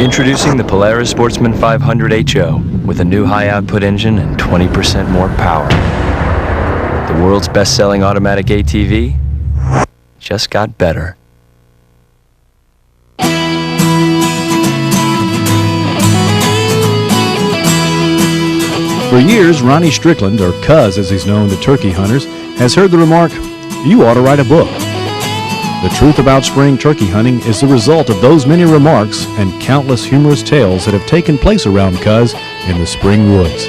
Introducing the Polaris Sportsman 500 HO with a new high-output engine and 20% more power. The world's best-selling automatic ATV just got better. For years, Ronnie Strickland, or Cuz as he's known to turkey hunters, has heard the remark, "You ought to write a book." The truth about spring turkey hunting is the result of those many remarks and countless humorous tales that have taken place around Cuz in the spring woods.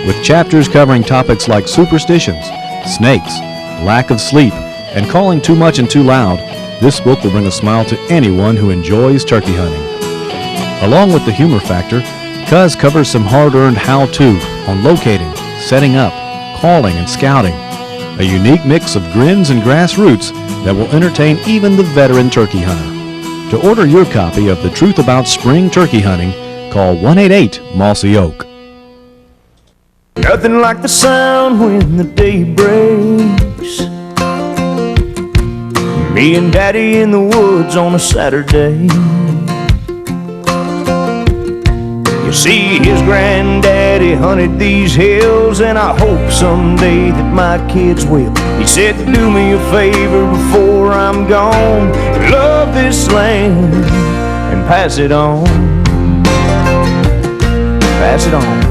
With chapters covering topics like superstitions, snakes, lack of sleep, and calling too much and too loud, this book will bring a smile to anyone who enjoys turkey hunting. Along with the humor factor, Cuz covers some hard-earned how-to on locating, setting up, calling, and scouting. A unique mix of grins and grassroots that will entertain even the veteran turkey hunter. To order your copy of The Truth About Spring Turkey Hunting, call 188-MOSSY OAK. Nothing like the sound when the day breaks. Me and Daddy in the woods on a Saturday. You see, his granddaddy hunted these hills, and I hope someday that my kids will. He said, do me a favor before I'm gone, love this land and pass it on. Pass it on.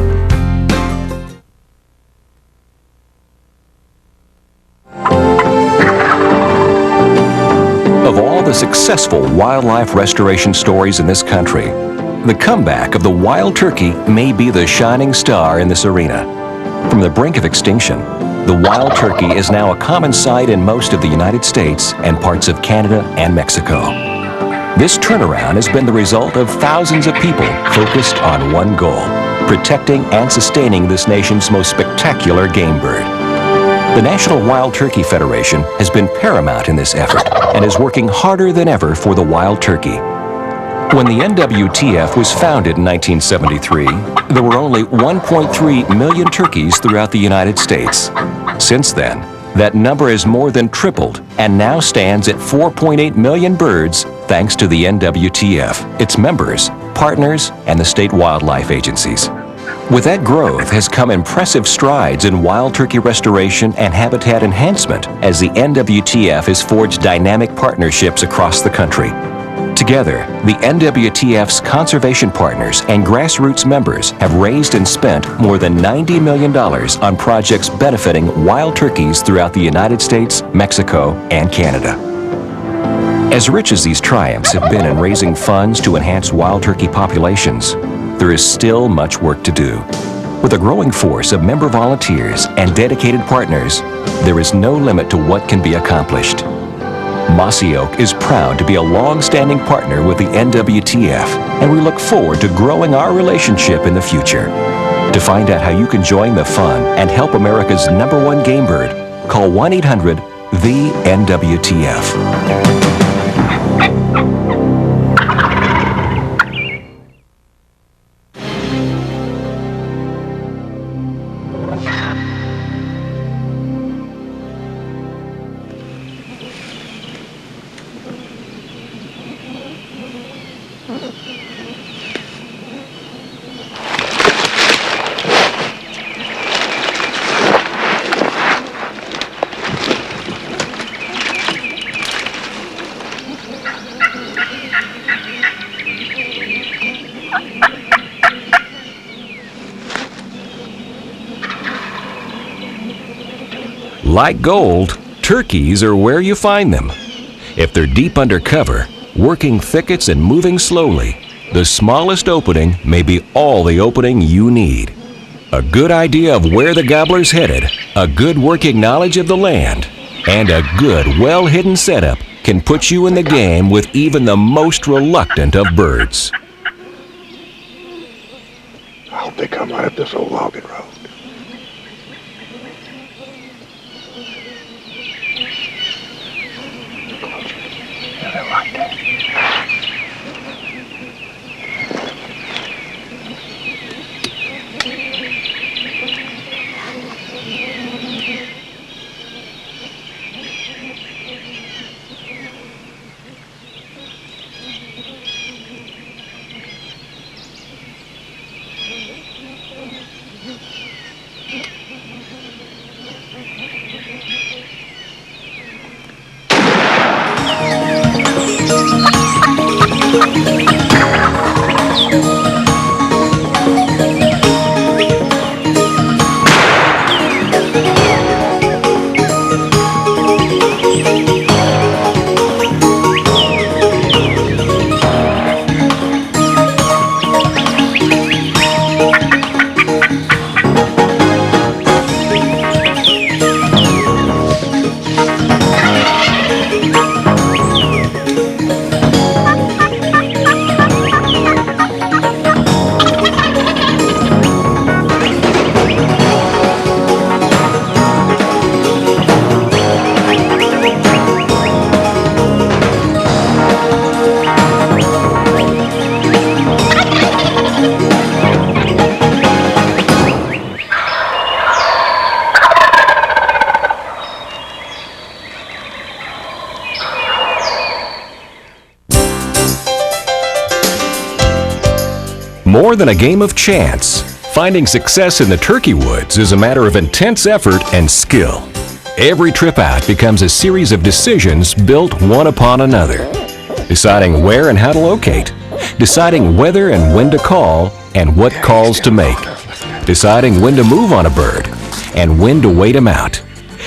Of all the successful wildlife restoration stories in this country, the comeback of the wild turkey may be the shining star in this arena. From the brink of extinction, the wild turkey is now a common sight in most of the United States and parts of Canada and Mexico. This turnaround has been the result of thousands of people focused on one goal: protecting and sustaining this nation's most spectacular game bird. The National Wild Turkey Federation has been paramount in this effort and is working harder than ever for the wild turkey. When the NWTF was founded in 1973, there were only 1.3 million turkeys throughout the United States. Since then, that number has more than tripled and now stands at 4.8 million birds thanks to the NWTF, its members, partners, and the state wildlife agencies. With that growth has come impressive strides in wild turkey restoration and habitat enhancement as the NWTF has forged dynamic partnerships across the country. Together, the NWTF's conservation partners and grassroots members have raised and spent more than $90 million on projects benefiting wild turkeys throughout the United States, Mexico, and Canada. As rich as these triumphs have been in raising funds to enhance wild turkey populations, there is still much work to do. With a growing force of member volunteers and dedicated partners, there is no limit to what can be accomplished. Mossy Oak is proud to be a long-standing partner with the NWTF, and we look forward to growing our relationship in the future. To find out how you can join the fun and help America's #1 game bird, call 1-800-THE-NWTF. Like gold, turkeys are where you find them. If they're deep under cover, working thickets and moving slowly, the smallest opening may be all the opening you need. A good idea of where the gobbler's headed, a good working knowledge of the land, and a good, well-hidden setup can put you in the game with even the most reluctant of birds. I hope they come right up this old logging road. Yeah, they're right there. more than a game of chance. Finding success in the turkey woods is a matter of intense effort and skill. Every trip out becomes a series of decisions built one upon another. Deciding where and how to locate. Deciding whether and when to call and what calls to make. Deciding when to move on a bird and when to wait him out.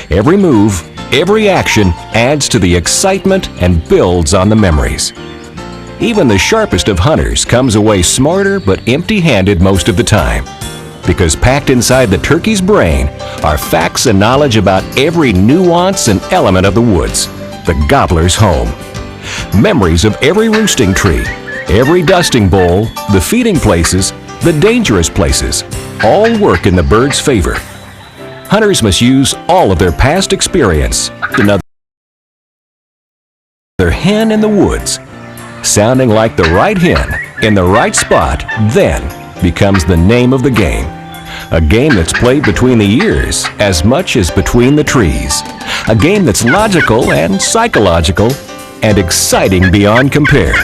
Every move, every action adds to the excitement and builds on the memories. Even the sharpest of hunters comes away smarter but empty-handed most of the time. Because packed inside the turkey's brain are facts and knowledge about every nuance and element of the woods, the gobbler's home. Memories of every roosting tree, every dusting bowl, the feeding places, the dangerous places, all work in the bird's favor. Hunters must use all of their past experience. Another hen in the woods, sounding like the right hen in the right spot, then becomes the name of the game. A game that's played between the ears as much as between the trees. A game that's logical and psychological and exciting beyond compare.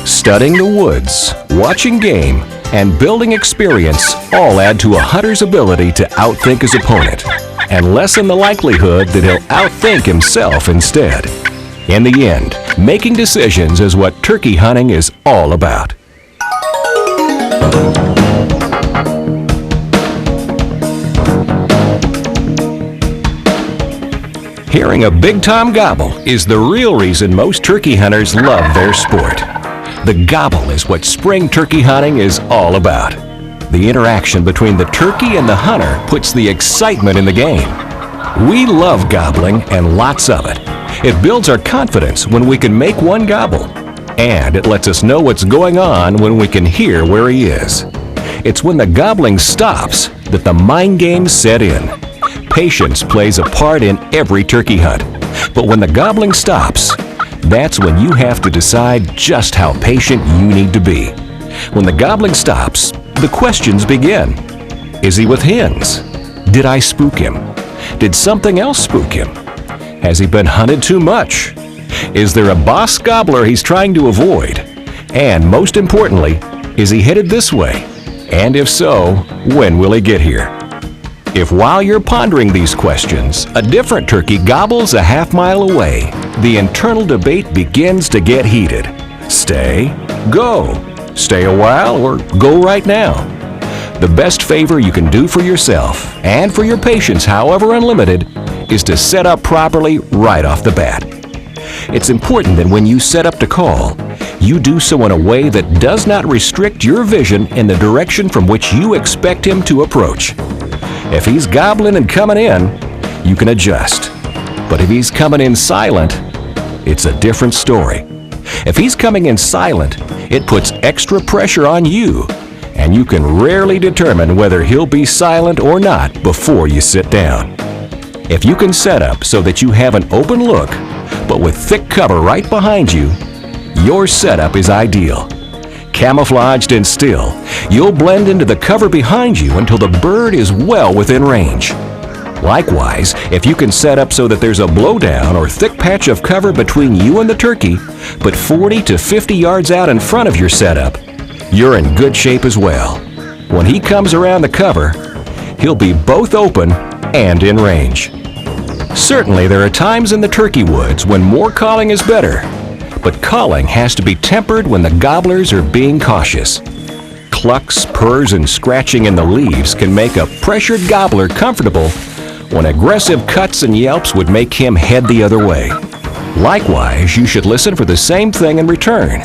Studying the woods, watching game, and building experience all add to a hunter's ability to outthink his opponent and lessen the likelihood that he'll outthink himself instead. In the end, making decisions is what turkey hunting is all about. Hearing a big-time gobble is the real reason most turkey hunters love their sport. The gobble is what spring turkey hunting is all about. The interaction between the turkey and the hunter puts the excitement in the game. We love gobbling and lots of it. It builds our confidence when we can make one gobble. And it lets us know what's going on when we can hear where he is. It's when the gobbling stops that the mind games set in. Patience plays a part in every turkey hunt. But when the gobbling stops, that's when you have to decide just how patient you need to be. When the gobbling stops, the questions begin. Is he with hens? Did I spook him? Did something else spook him? Has he been hunted too much? Is there a boss gobbler he's trying to avoid? And most importantly, is he headed this way? And if so, when will he get here? If while you're pondering these questions, a different turkey gobbles a half-mile away, the internal debate begins to get heated. Stay, go, stay a while, or go right now. The best favor you can do for yourself and for your patients, however unlimited, is to set up properly right off the bat. It's important that when you set up to call, you do so in a way that does not restrict your vision in the direction from which you expect him to approach. If he's gobbling and coming in, you can adjust. But if he's coming in silent, it's a different story. If he's coming in silent, it puts extra pressure on you, and you can rarely determine whether he'll be silent or not before you sit down. If you can set up so that you have an open look, but with thick cover right behind you, your setup is ideal. Camouflaged and still, you'll blend into the cover behind you until the bird is well within range. Likewise, if you can set up so that there's a blowdown or thick patch of cover between you and the turkey, but 40 to 50 yards out in front of your setup, you're in good shape as well. When he comes around the cover, he'll be both open and in range. Certainly, there are times in the turkey woods when more calling is better, but calling has to be tempered when the gobblers are being cautious. Clucks, purrs, and scratching in the leaves can make a pressured gobbler comfortable when aggressive cuts and yelps would make him head the other way. Likewise, you should listen for the same thing in return.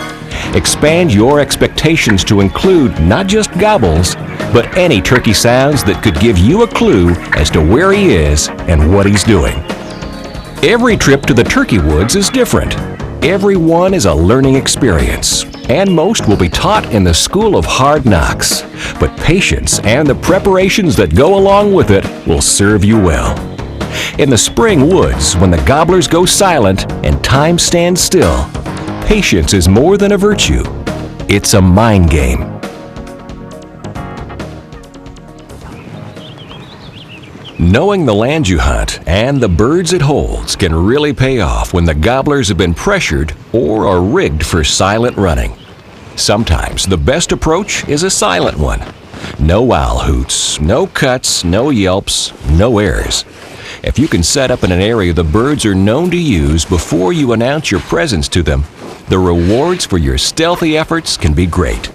Expand your expectations to include not just gobbles, but any turkey sounds that could give you a clue as to where he is and what he's doing. Every trip to the turkey woods is different. Every one is a learning experience, and most will be taught in the school of hard knocks. But patience and the preparations that go along with it will serve you well. In the spring woods, when the gobblers go silent and time stands still, patience is more than a virtue. It's a mind game. Knowing the land you hunt and the birds it holds can really pay off when the gobblers have been pressured or are rigged for silent running. Sometimes the best approach is a silent one. No owl hoots, no cuts, no yelps, no airs. If you can set up in an area the birds are known to use before you announce your presence to them, the rewards for your stealthy efforts can be great.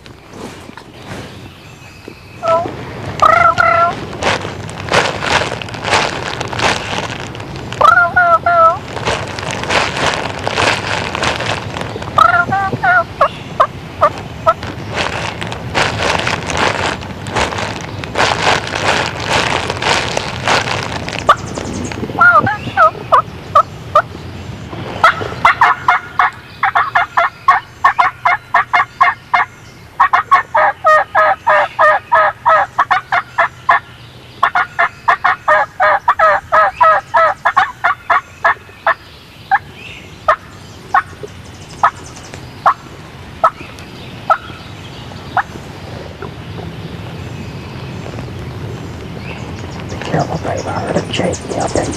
Careful, babe. I heard her shaking up and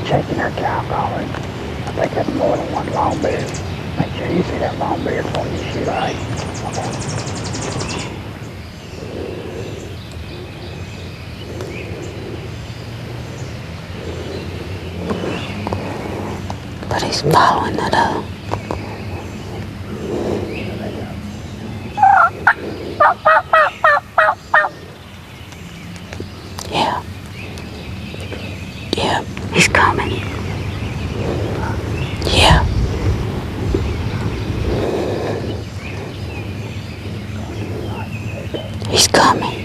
shaking her cow collar. I think that's more than one long beard. Make sure you see that long beard before you shoot, all right? Okay. But he's following it up. Yeah. Yeah, he's coming. Yeah. He's coming.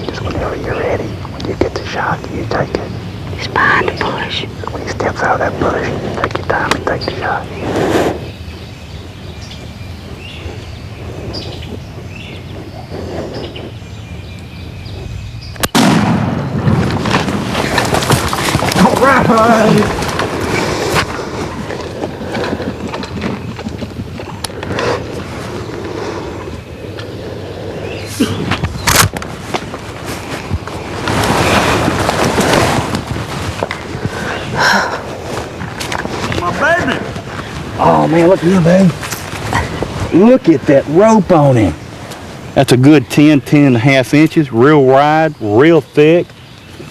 Just whenever you're ready, when you get the shot, you take it. He's behind the bush. When he steps out of that bush, take your time and take the shot. All right. Oh man, look at him, babe. Look at that rope on him. That's a good 10 and a half inches, real wide, real thick,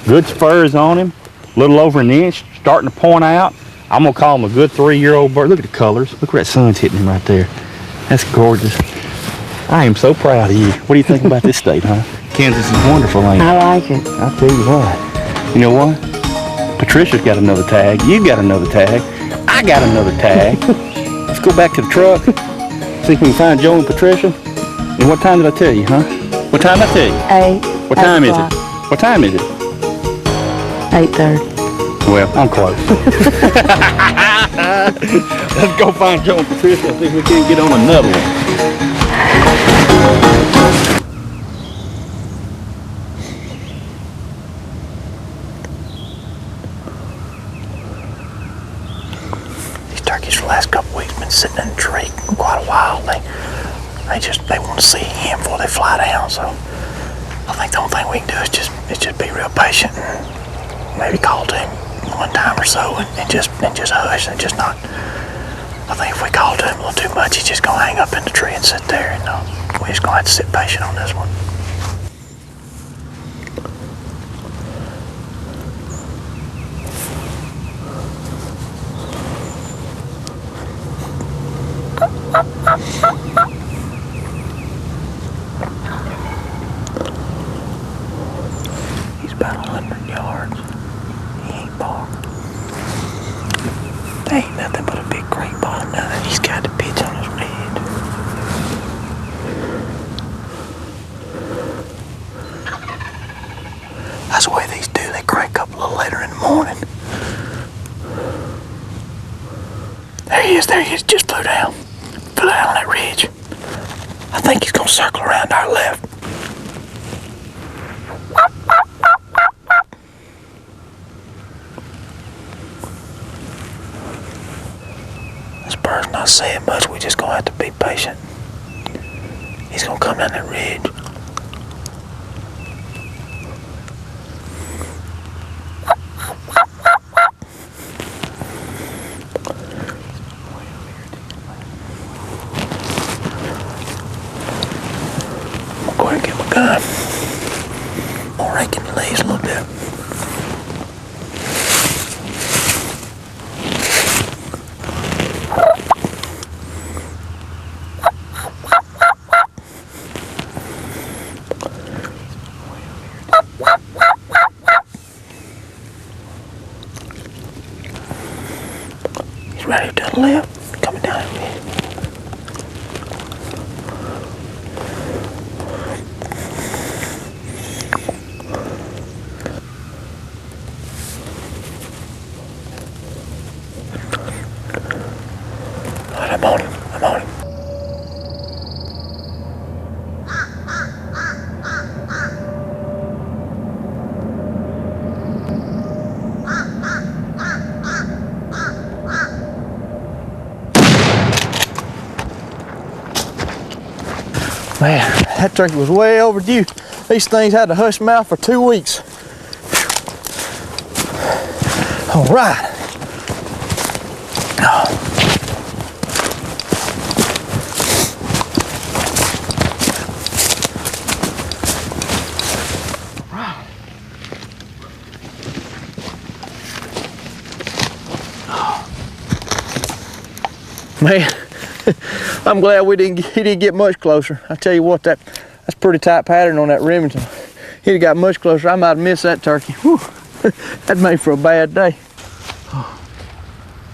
good spurs on him, a little over an inch, starting to point out. I'm gonna call him a good 3-year-old bird. Look at the colors. Look where that sun's hitting him right there. That's gorgeous. I am so proud of you. What do you think about this state, huh? Kansas is wonderful, ain't it? I like it. I'll tell you what. You know what? Patricia's got another tag. You got another tag. I got another tag. Let's go back to the truck. See if we can find Joe and Patricia. And what time did I tell you, huh? What time did I tell you? 8. What time is o'clock. it? What time is it? 8:30. Well, I'm close. Let's go find Joe and Patricia and see if we can get on another one. These turkeys for the last couple weeks been sitting in the tree quite a while. They want to see him before they fly down. So I think the only thing we can do is just be real patient and maybe call to him one time or so and just hush and just not. I think if we call to him a little too much, he's just gonna hang up in the tree and sit there. And we're just gonna have to sit patient on this one. He's about 100 yards. He ain't far. ridge. I think he's gonna circle around our left. This bird's not saying much. We just gonna have to be patient. He's gonna come down that ridge. Go ahead and get my gun. I'm raking the leaves a little bit. He's ready to the left, coming down the ridge. I'm on him. I'm on him. Man, that turkey was way overdue. These things had a hush mouth for 2 weeks. All right. Man, I'm glad he didn't get much closer. I tell you what, that's pretty tight pattern on that Remington. He'd have got much closer, I might have missed that turkey. Whew, that made for a bad day.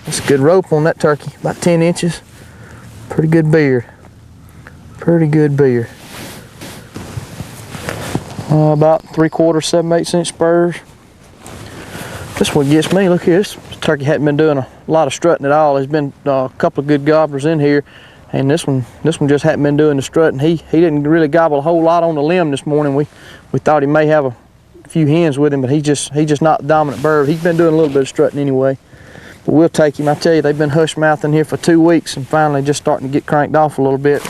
That's a good rope on that turkey, about 10 inches. Pretty good beard. Pretty good beard. About 3/4, 7/8 inch spurs. This one gets me. Look here, this turkey hadn't been doing a lot of strutting at all. There's been a couple of good gobblers in here, and this one just hadn't been doing the strutting. He didn't really gobble a whole lot on the limb this morning. We thought he may have a few hens with him, but he's just not the dominant bird. He's been doing a little bit of strutting anyway. But we'll take him. I tell you, they've been hush mouthing here for 2 weeks, and finally just starting to get cranked off a little bit.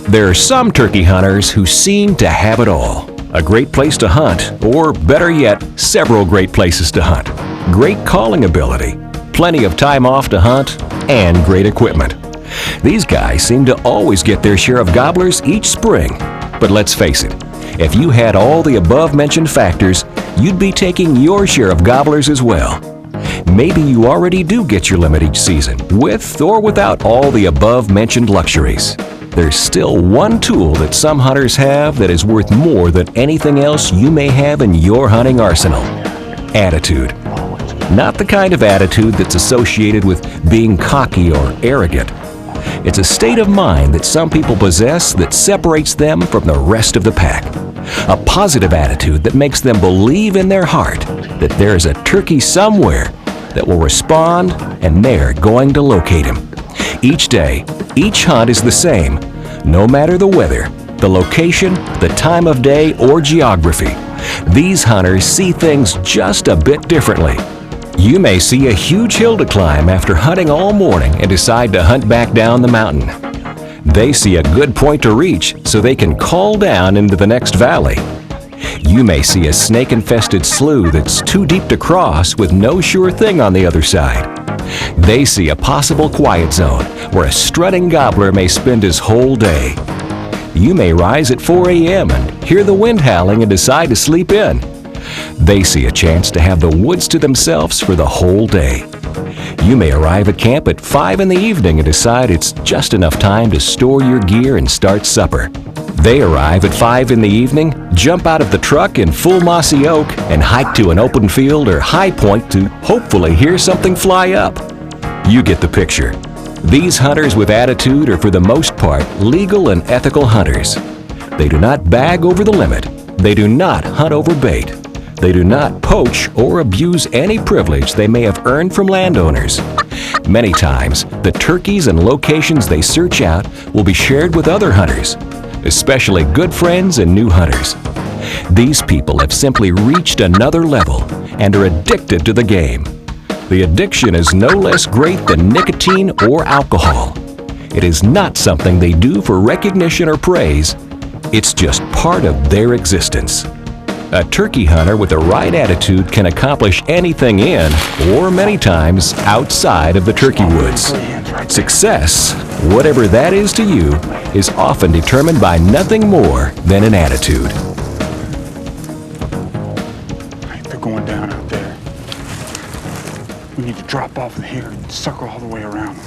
There are some turkey hunters who seem to have it all. A great place to hunt, or better yet, several great places to hunt. Great calling ability, plenty of time off to hunt, and great equipment. These guys seem to always get their share of gobblers each spring. But let's face it, if you had all the above-mentioned factors, you'd be taking your share of gobblers as well. Maybe you already do get your limit each season, with or without all the above-mentioned luxuries. There's still one tool that some hunters have that is worth more than anything else you may have in your hunting arsenal: attitude. Not the kind of attitude that's associated with being cocky or arrogant. It's a state of mind that some people possess that separates them from the rest of the pack. A positive attitude that makes them believe in their heart that there is a turkey somewhere that will respond, and they're going to locate him. Each day, each hunt is the same, no matter the weather, the location, the time of day, or geography. These hunters see things just a bit differently. You may see a huge hill to climb after hunting all morning and decide to hunt back down the mountain. They see a good point to reach so they can call down into the next valley. You may see a snake-infested slough that's too deep to cross with no sure thing on the other side. They see a possible quiet zone where a strutting gobbler may spend his whole day. You may rise at 4 a.m. and hear the wind howling and decide to sleep in. They see a chance to have the woods to themselves for the whole day. You may arrive at camp at 5 in the evening and decide it's just enough time to store your gear and start supper. They arrive at 5 in the evening, jump out of the truck in full mossy oak, and hike to an open field or high point to hopefully hear something fly up. You get the picture. These hunters with attitude are for the most part legal and ethical hunters. They do not bag over the limit. They do not hunt over bait. They do not poach or abuse any privilege they may have earned from landowners. Many times, the turkeys and locations they search out will be shared with other hunters, especially good friends and new hunters. These people have simply reached another level and are addicted to the game. The addiction is no less great than nicotine or alcohol. It is not something they do for recognition or praise. It's just part of their existence. A turkey hunter with the right attitude can accomplish anything in, or many times, outside of the turkey woods. Success, whatever that is to you, is often determined by nothing more than an attitude. They're going down out there. We need to drop off here and circle all the way around them.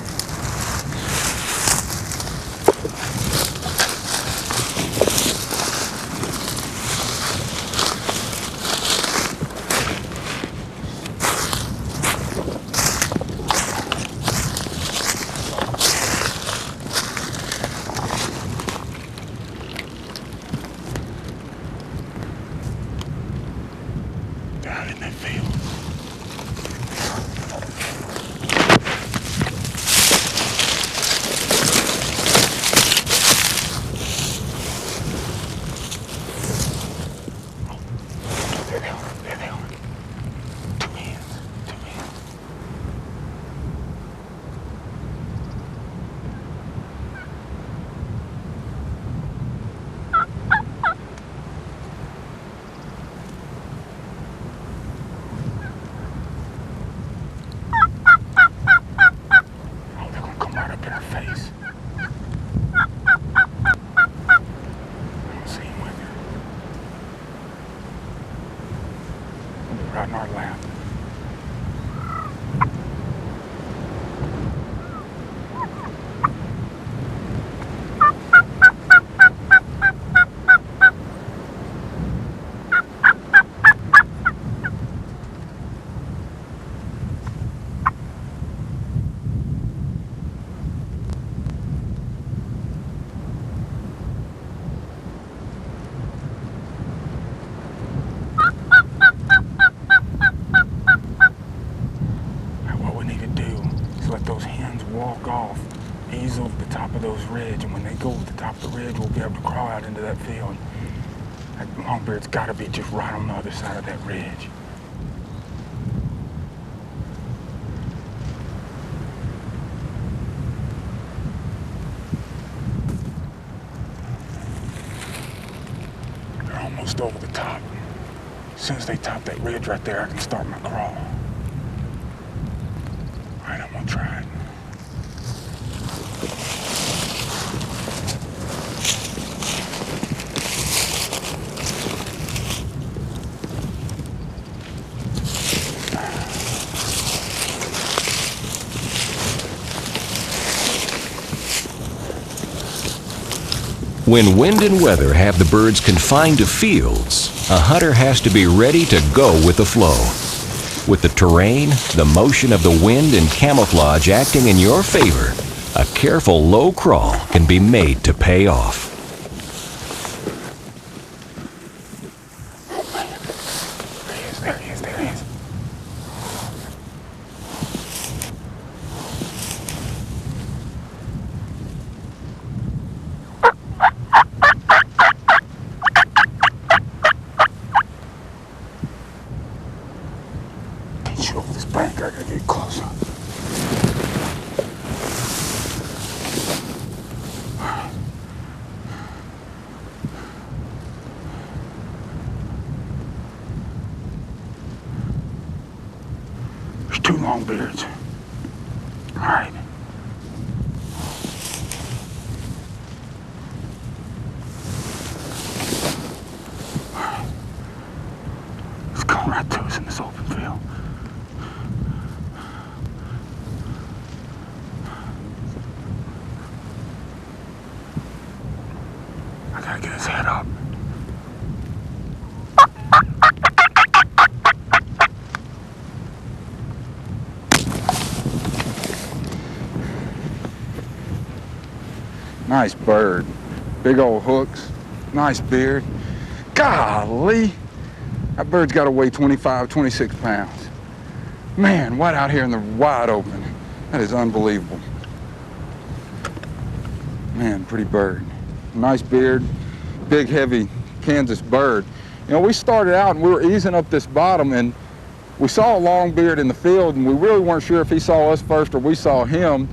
Down in that field. There they are. There they are. Two hands. Two hands. Oh, they're gonna come right up in our face. I don't see him with her. They'll be right in our lap. What we need to do is let those hens walk off, ease over the top of those ridge, and when they go over the top of the ridge, we'll be able to crawl out into that field. That longbeard's got to be just right on the other side of that ridge. They're almost over the top. As soon as they top that ridge right there, I can start my crawl. All right, I'm gonna try it. When wind and weather have the birds confined to fields, a hunter has to be ready to go with the flow. With the terrain, the motion of the wind, and camouflage acting in your favor, a careful low crawl can be made to pay off. Oh man. There he is, there he is, there he is. Can't shoot over this bank, I gotta get closer. There's two longbeards. All right. It's coming right to us in this open field. I gotta get his head up. Nice bird. Big old hooks. Nice beard. Golly. That bird's got to weigh 25, 26 pounds. Man, right out here in the wide open. That is unbelievable. Man, pretty bird. Nice beard, big, heavy Kansas bird. You know, we started out and we were easing up this bottom, and we saw a long beard in the field, and we really weren't sure if he saw us first or we saw him.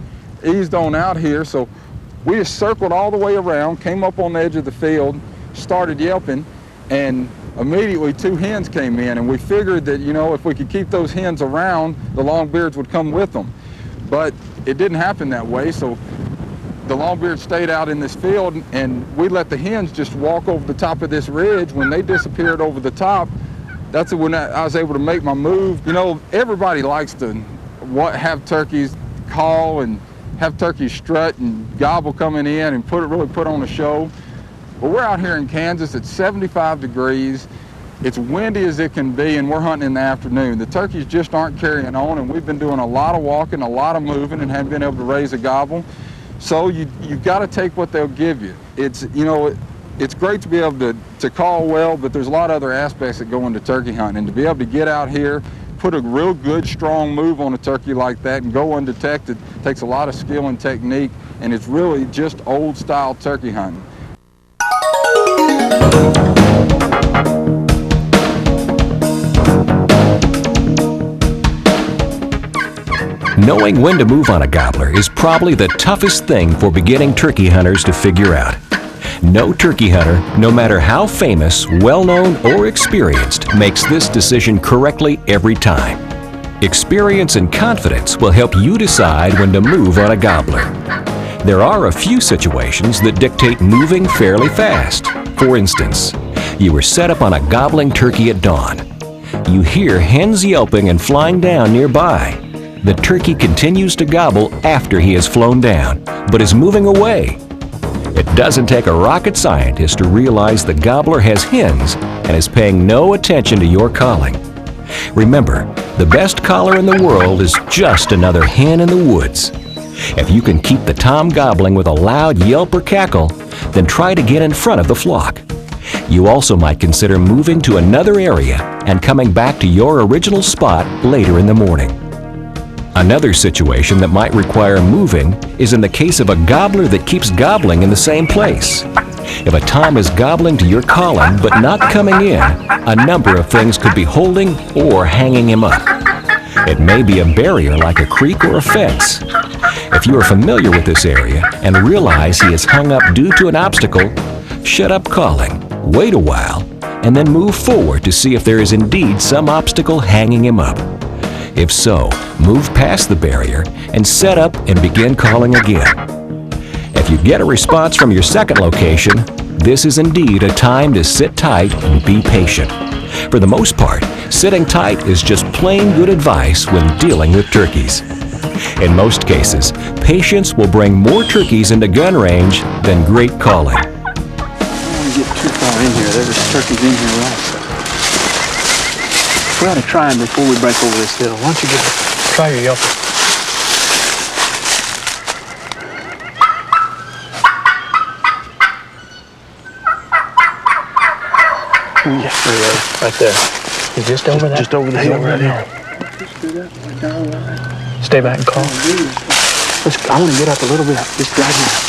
Eased on out here, so we just circled all the way around, came up on the edge of the field, started yelping, and immediately 2 hens came in, and we figured that, you know, if we could keep those hens around, the longbeards would come with them. But it didn't happen that way, so the longbeard stayed out in this field, and we let the hens just walk over the top of this ridge. When they disappeared over the top, that's when I was able to make my move. You know, everybody likes to have turkeys call and have turkeys strut and gobble coming in and really put on a show. But we're out here in Kansas, it's 75 degrees, it's windy as it can be, and we're hunting in the afternoon. The turkeys just aren't carrying on, and we've been doing a lot of walking, a lot of moving, and haven't been able to raise a gobble. So you've got to take what they'll give you. It's, you know, it's great to be able to call well, but there's a lot of other aspects that go into turkey hunting. And to be able to get out here, put a real good, strong move on a turkey like that and go undetected takes a lot of skill and technique, and it's really just old-style turkey hunting. Knowing when to move on a gobbler is probably the toughest thing for beginning turkey hunters to figure out. No turkey hunter, no matter how famous, well-known, or experienced, makes this decision correctly every time. Experience and confidence will help you decide when to move on a gobbler. There are a few situations that dictate moving fairly fast. For instance, you were set up on a gobbling turkey at dawn. You hear hens yelping and flying down nearby. The turkey continues to gobble after he has flown down, but is moving away. It doesn't take a rocket scientist to realize the gobbler has hens and is paying no attention to your calling. Remember, the best caller in the world is just another hen in the woods. If you can keep the tom gobbling with a loud yelp or cackle, then try to get in front of the flock. You also might consider moving to another area and coming back to your original spot later in the morning. Another situation that might require moving is in the case of a gobbler that keeps gobbling in the same place. If a tom is gobbling to your calling but not coming in, a number of things could be holding or hanging him up. It may be a barrier like a creek or a fence. If you are familiar with this area and realize he is hung up due to an obstacle, shut up calling, wait a while, and then move forward to see if there is indeed some obstacle hanging him up. If so, move past the barrier and set up and begin calling again. If you get a response from your second location, this is indeed a time to sit tight and be patient. For the most part, sitting tight is just plain good advice when dealing with turkeys. In most cases, patience will bring more turkeys into gun range than great calling. I don't want to get too far in here. There's turkeys in here also. We ought to try them before we break over this hill. Why don't you try your yelping? Yeah, there he is, right there. He's just over there. Just over the hill right there. Stay back and call. I want to get up a little bit. Just right here.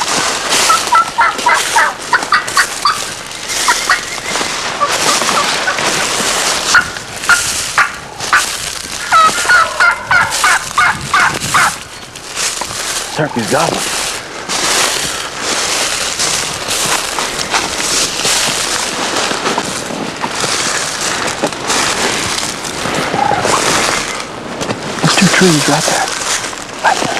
Turkey's gobbling. There's 2 trees right there. Right there.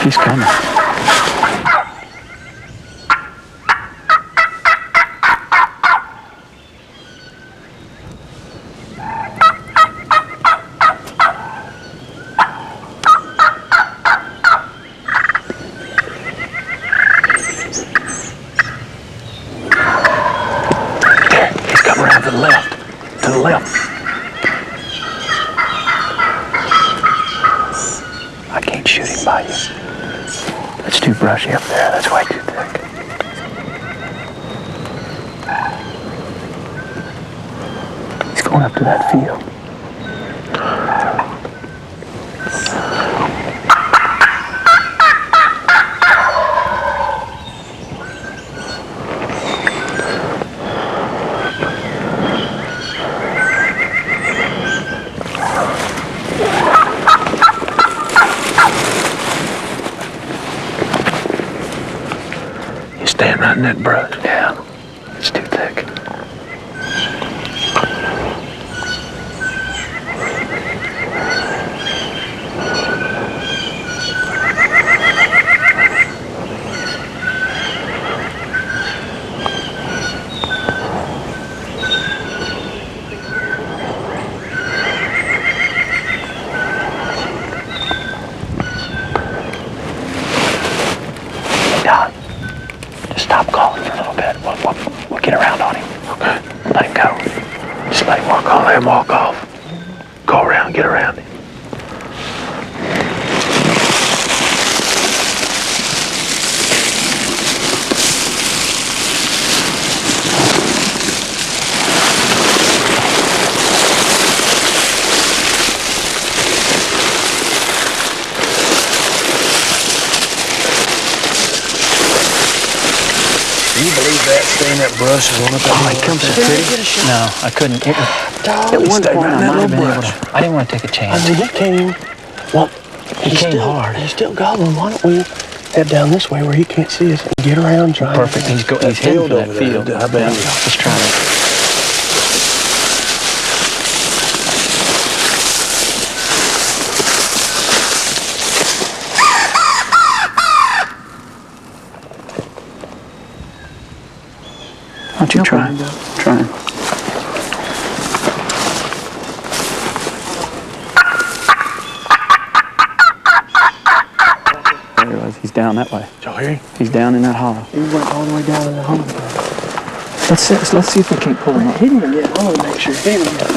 He's coming. He's coming around to the left. To the left. I can't shoot him by you. It's too brushy up there. That's way too thick. He's going up to that field. Stand right in that brush. Yeah, it's too thick. Hey, Don. Just stop calling for a little bit. We'll get around on him. Okay. Let him go. Just let him walk off. Let him walk off. Go around, get around him. Do you believe that thing, that brush is on up there? Oh, it comes so pretty. No, I couldn't. At one point, I might have been able to. I didn't want to take a chance. I mean, he came. Well, He came still, hard. He's still gobbling. Why don't we head down this way where he can't see us and get around? Try Perfect. He's heading for that field. I bet he Let's try it. Why don't you try? Try. There he was. He's down that way. Did y'all hear him? He's down in that hollow. He went all the way down in the hole. Let's see if we can't pull him up. Hit him again. I want to make sure he hit him again.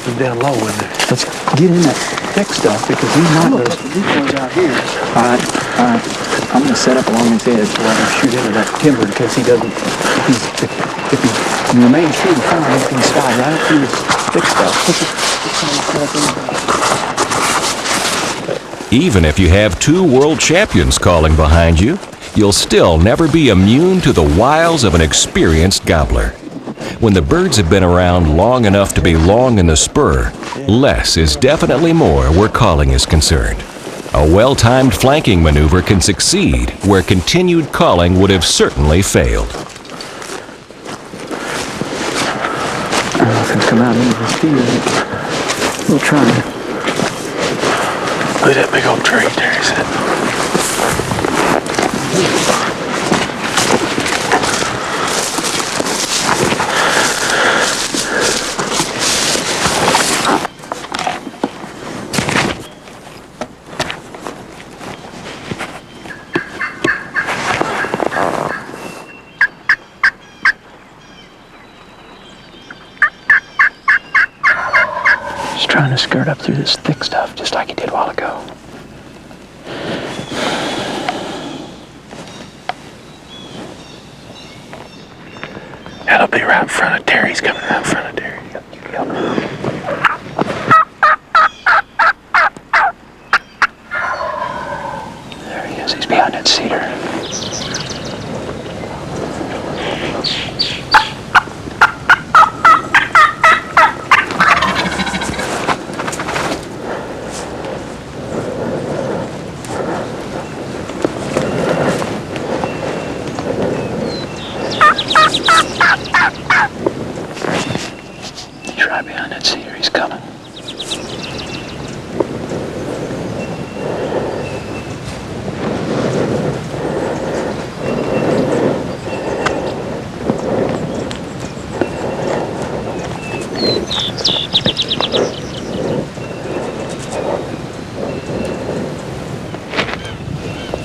He's down low in there. Let's get in that thick stuff because he's not I'm going gonna put the decoys out here. All right. I'm going to set up along his edge so I can shoot into that timber in case he doesn't. If he remains true to fire, he can slide right up through this thick stuff. Even if you have 2 world champions calling behind you, you'll still never be immune to the wiles of an experienced gobbler. When the birds have been around long enough to be long in the spur, less is definitely more where calling is concerned. A well-timed flanking maneuver can succeed where continued calling would have certainly failed. I don't know if it's come out into this field. We'll try. Look at that big old tree there, is it? Just trying to skirt up through this thick stuff just like he did a while ago. That'll be right in front of Terry. He's coming right in front of Terry. There he is. He's behind that cedar. right behind that cedar. He's coming.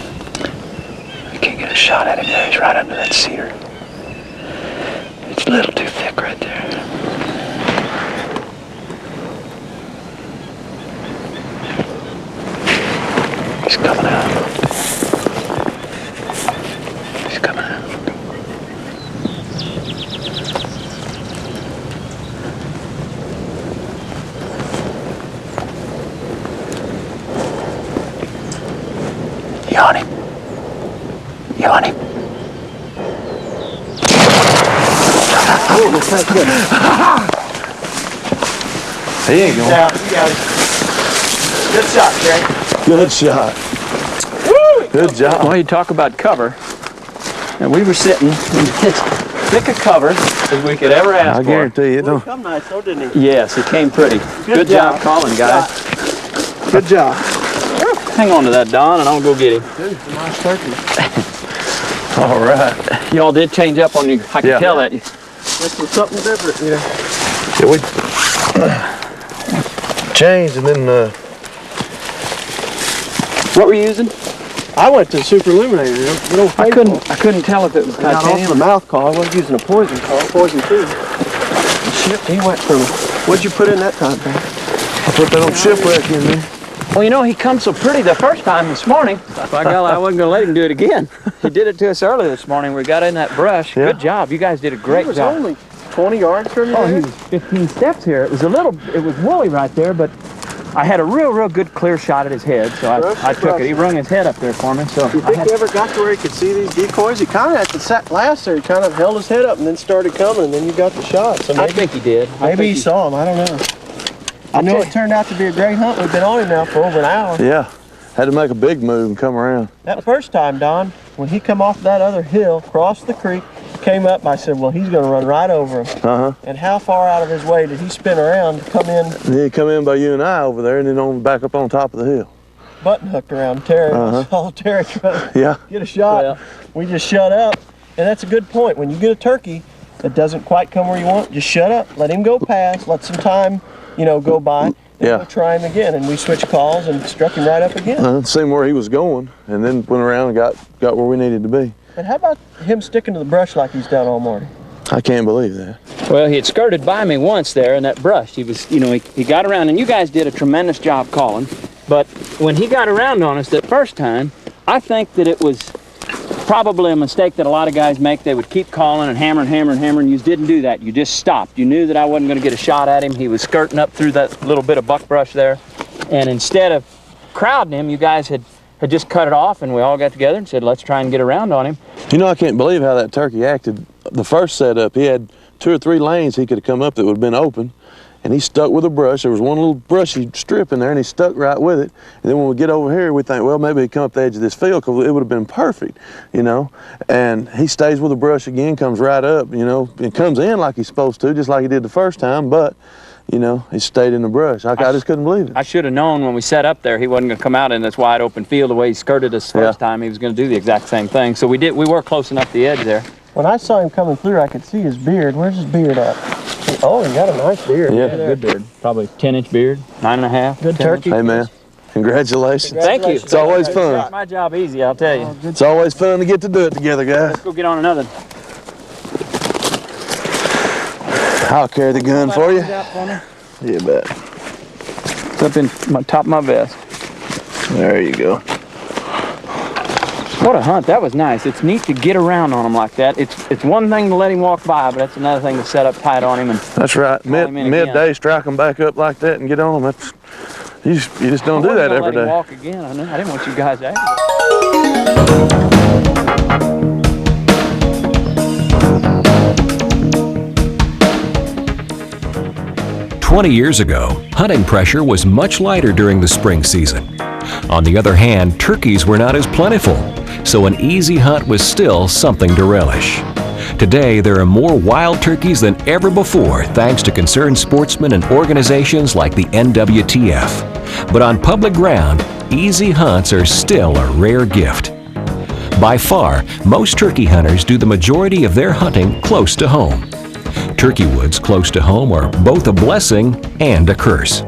I can't get a shot at him there. He's right under that cedar. It's a little too thick right there. He's coming out. He's coming out. You on him? You on him? He ain't going. Yeah, you got it. Good shot, Jerry. Good shot. Good job. Well, you talk about cover, and we were sitting in as thick a cover as we could ever ask I for. guarantee you, don't. Come nice, though, didn't he? Yes, he came pretty. Good job calling, guys. Good job. Hang on to that, Don, and I'll go get him. Dude, it's a nice turkey. All right. Y'all did change up on you. I can Yeah. tell that. This was something different, you know. Yeah, we changed and then What were you using? I went to Superluminator, good old I faithful. couldn't tell if it was Got off the titanium. mouth call. I wasn't using a poison call, poison too. Shit, he went from. What'd you put in that time, man? I put that old shipwreck in there. Well, you know, he come so pretty the first time this morning. By golly, I wasn't going to let him do it again. He did it to us early this morning. We got in that brush. Yeah. Good job. You guys did a great He was job. only 20 yards from you. Oh, there. he was 15 steps here. It was woolly right there, but I had a real good clear shot at his head, so I took it. He rung his head up there for me. So You think he ever got to where he could see these decoys? He kind of at the last there, he kind of held his head up and then started coming, and then you got the shot. So I maybe, think he did. maybe he saw him. I don't know. I know it turned out to be a great hunt. We've been on him now for over an hour. Yeah. Had to make a big move and come around. That first time, Don, when he come off that other hill, crossed the creek, came up, I said, well, he's going to run right over him. Uh-huh. And how far out of his way did he spin around to come in, And he'd come in by you and I over there and then on back up on top of the hill. button hooked around Terry? I saw Terry try to Yeah. get a shot. Well. We just shut up. And that's a good point. When you get a turkey that doesn't quite come where you want, just shut up. Let him go past. Let some time, go by. Then Yeah. we'll try him again. And we switched calls and struck him right up again. Seen where he was going and then went around and got where we needed to be. But how about him sticking to the brush like he's done all morning? I can't believe that. Well, he had skirted by me once there in that brush. He was, he got around, and you guys did a tremendous job calling. But when he got around on us that first time, I think that it was probably a mistake that a lot of guys make. They would keep calling and hammering. You didn't do that. You just stopped. You knew that I wasn't going to get a shot at him. He was skirting up through that little bit of buckbrush there. And instead of crowding him, you guys had just cut it off, and we all got together and said, let's try and get around on him. I can't believe how that turkey acted. The first setup, he had 2 or 3 lanes he could have come up that would have been open, and he stuck with a brush. There was one little brushy strip in there, and he stuck right with it. And then when we get over here, we think, well, maybe he'd come up the edge of this field because it would have been perfect, And he stays with the brush again, comes right up, and comes in like he's supposed to, just like he did the first time, but he stayed in the brush. I just couldn't believe it. I should have known when we set up there he wasn't going to come out in this wide open field the way he skirted us first time. He was going to do the exact same thing. So we were close enough to the edge there. When I saw him coming through, I could see his beard. Where's his beard at? Oh, he got a nice beard. Yeah. Good beard. Probably 10-inch beard, 9.5. Good turkey. Hey, man, congratulations. Thank you. It's always fun. Makes my job easy, I'll tell you. It's always fun to get to do it together, guys. Let's go get on another. I'll carry the gun for you. Yeah, You bet. it's up in my top of my vest. There you go. What a hunt. That was nice. It's neat to get around on him like that. It's one thing to let him walk by, but that's another thing to set up tight on him. And That's right. him in Midday, strike them back up like that and get on them. You just don't do that every Let him day. walk again. I didn't want you guys to. 20 years ago, hunting pressure was much lighter during the spring season. On the other hand, turkeys were not as plentiful, so an easy hunt was still something to relish. Today, there are more wild turkeys than ever before thanks to concerned sportsmen and organizations like the NWTF. But on public ground, easy hunts are still a rare gift. By far, most turkey hunters do the majority of their hunting close to home. Turkey woods close to home are both a blessing and a curse.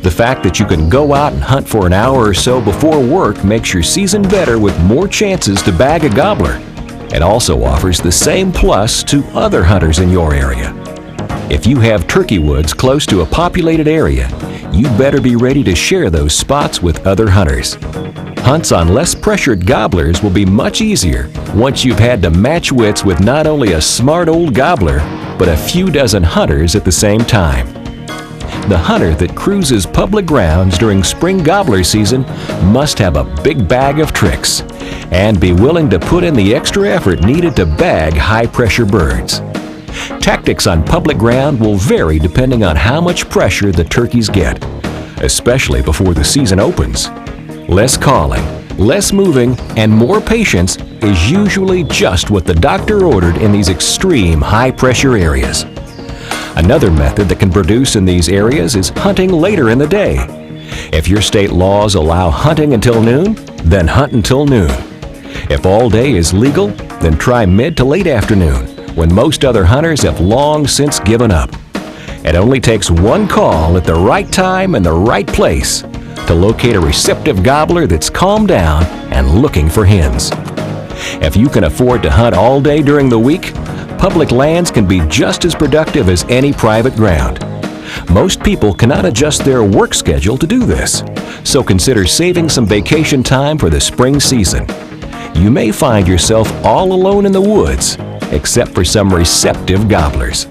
The fact that you can go out and hunt for an hour or so before work makes your season better with more chances to bag a gobbler. It also offers the same plus to other hunters in your area. If you have turkey woods close to a populated area, you better be ready to share those spots with other hunters. Hunts on less pressured gobblers will be much easier once you've had to match wits with not only a smart old gobbler, but a few dozen hunters at the same time. The hunter that cruises public grounds during spring gobbler season must have a big bag of tricks and be willing to put in the extra effort needed to bag high-pressure birds. Tactics on public ground will vary depending on how much pressure the turkeys get, especially before the season opens. Less calling, less moving, and more patience is usually just what the doctor ordered in these extreme high-pressure areas. Another method that can produce in these areas is hunting later in the day. If your state laws allow hunting until noon, then hunt until noon. If all day is legal, then try mid to late afternoon, when most other hunters have long since given up. It only takes one call at the right time and the right place to locate a receptive gobbler that's calmed down and looking for hens. If you can afford to hunt all day during the week, public lands can be just as productive as any private ground. Most people cannot adjust their work schedule to do this, so consider saving some vacation time for the spring season. You may find yourself all alone in the woods, except for some receptive gobblers.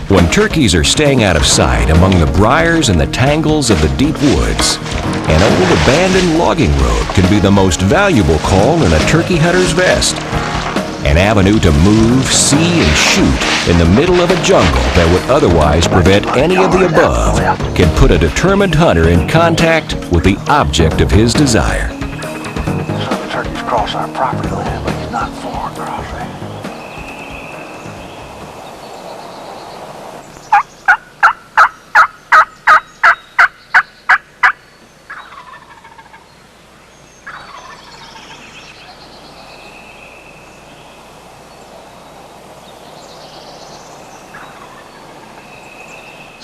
When turkeys are staying out of sight among the briars and the tangles of the deep woods, an old abandoned logging road can be the most valuable call in a turkey hunter's vest. An avenue to move, see, and shoot in the middle of a jungle that would otherwise prevent any of the above can put a determined hunter in contact with the object of his desire. Some turkeys cross our property line, but he's not far across there.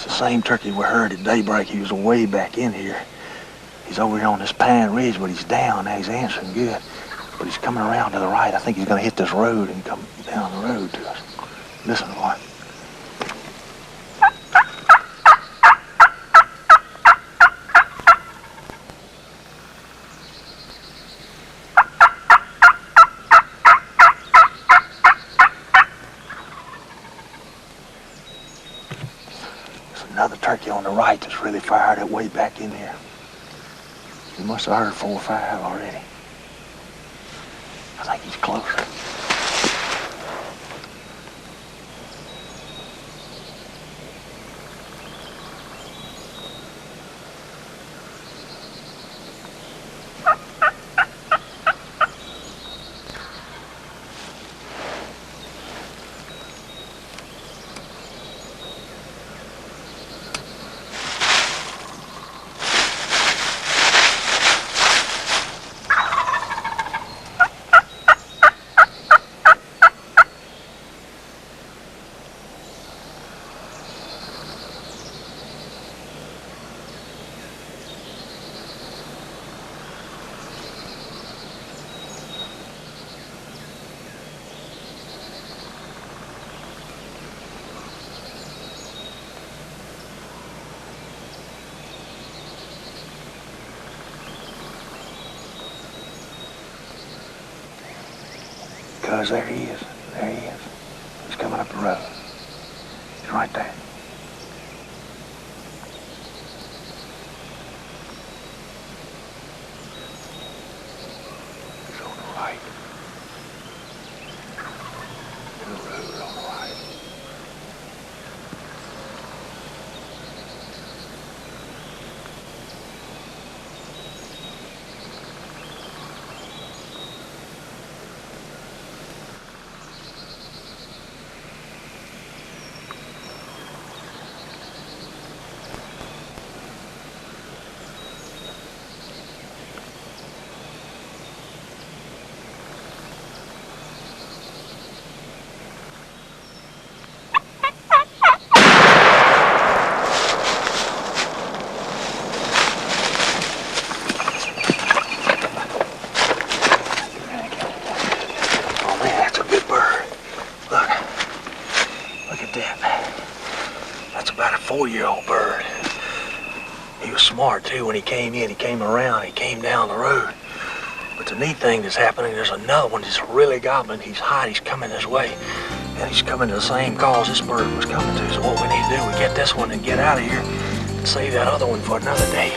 The same turkey we heard at daybreak. He was way back in here. He's over here on this pine ridge, but he's down now. He's answering good, but he's coming around to the right. I think he's going to hit this road and come down the road to us. Listen to what. Another turkey on the right that's really fired up way back in here. You must have heard 4 or 5 already. I think he's closer. Cuz there he is. There he is. He's coming up the road. He's right there. He's on the right. that. That's about a 4-year-old bird. He was smart too when he came in. He came around, he came down the road. But the neat thing that's happening, there's another one that's really gobbling. He's hot, he's coming this way. And he's coming to the same cause this bird was coming to. So what we need to do, we get this one and get out of here and save that other one for another day.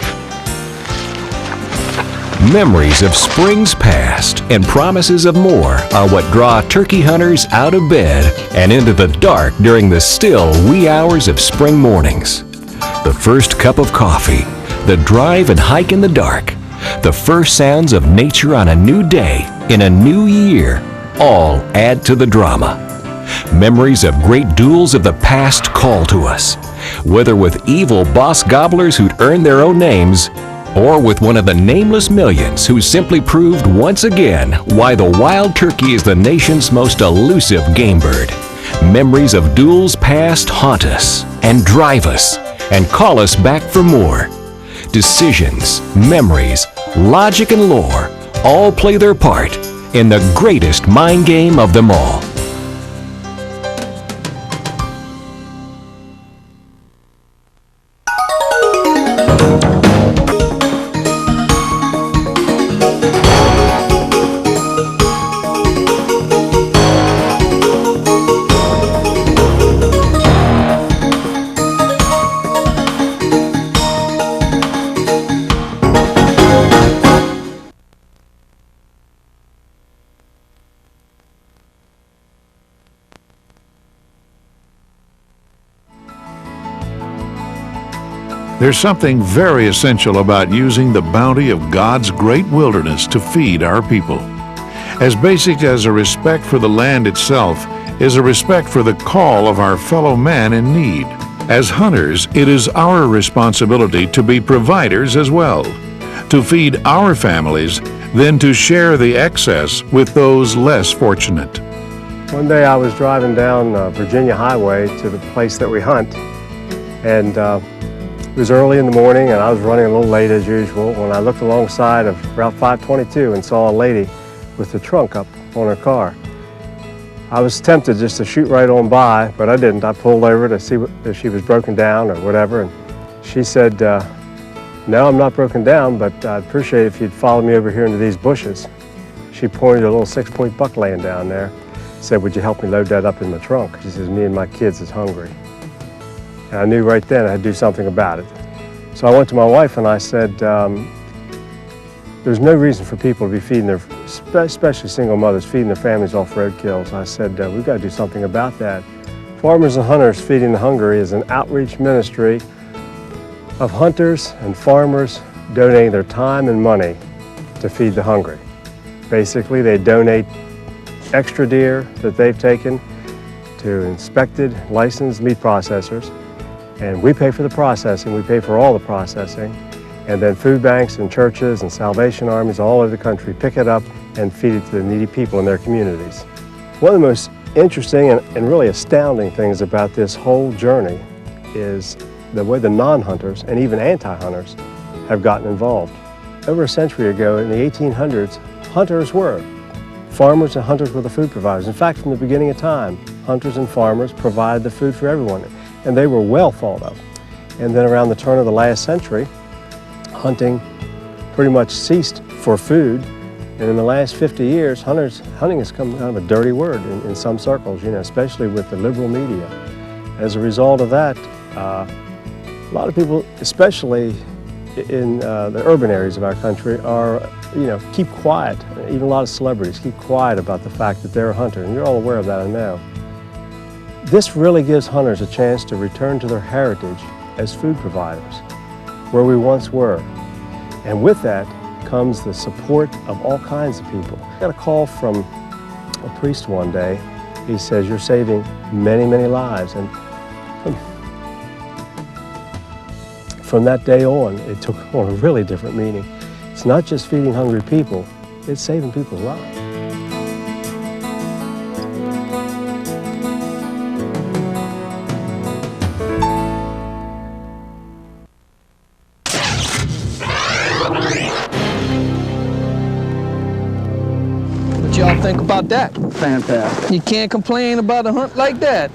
Memories of springs past and promises of more are what draw turkey hunters out of bed and into the dark during the still wee hours of spring mornings. The first cup of coffee, the drive and hike in the dark, the first sounds of nature on a new day in a new year, all add to the drama. Memories of great duels of the past call to us, whether with evil boss gobblers who'd earned their own names, or with one of the nameless millions who simply proved once again why the wild turkey is the nation's most elusive game bird. Memories of duels past haunt us and drive us and call us back for more. Decisions, memories, logic, and lore all play their part in the greatest mind game of them all. There's something very essential about using the bounty of God's great wilderness to feed our people. As basic as a respect for the land itself is a respect for the call of our fellow man in need. As hunters, it is our responsibility to be providers as well, to feed our families, then to share the excess with those less fortunate. One day I was driving down Virginia Highway to the place that we hunt, and it was early in the morning and I was running a little late as usual when I looked alongside of Route 522 and saw a lady with the trunk up on her car. I was tempted just to shoot right on by, but I didn't. I pulled over to see if she was broken down or whatever, and she said, no, I'm not broken down, but I'd appreciate it if you'd follow me over here into these bushes. She pointed a little 6-point buck laying down there, said, would you help me load that up in my trunk? She says, me and my kids is hungry. And I knew right then I had to do something about it. So I went to my wife and I said, there's no reason for people to be feeding their, especially single mothers, feeding their families off roadkills. I said, we've got to do something about that. Farmers and Hunters Feeding the Hungry is an outreach ministry of hunters and farmers donating their time and money to feed the hungry. Basically, they donate extra deer that they've taken to inspected, licensed meat processors. And we pay for the processing, we pay for all the processing, and then food banks and churches and Salvation Armies all over the country pick it up and feed it to the needy people in their communities. One of the most interesting and really astounding things about this whole journey is the way the non-hunters and even anti-hunters have gotten involved. Over a century ago, in the 1800s, hunters were. Farmers and hunters were the food providers. In fact, from the beginning of time, hunters and farmers provided the food for everyone. And they were well thought of. And then around the turn of the last century, hunting pretty much ceased for food. And in the last 50 years, hunting has become kind of a dirty word in some circles, you know, especially with the liberal media. As a result of that, a lot of people, especially in the urban areas of our country, are, you know, keep quiet. Even a lot of celebrities keep quiet about the fact that they're a hunter. And you're all aware of that, I know. This really gives hunters a chance to return to their heritage as food providers, where we once were. And with that comes the support of all kinds of people. I got a call from a priest one day. He says, you're saving many, many lives. And from that day on, it took on a really different meaning. It's not just feeding hungry people, it's saving people's lives. What y'all think about that? Fantastic. You can't complain about a hunt like that.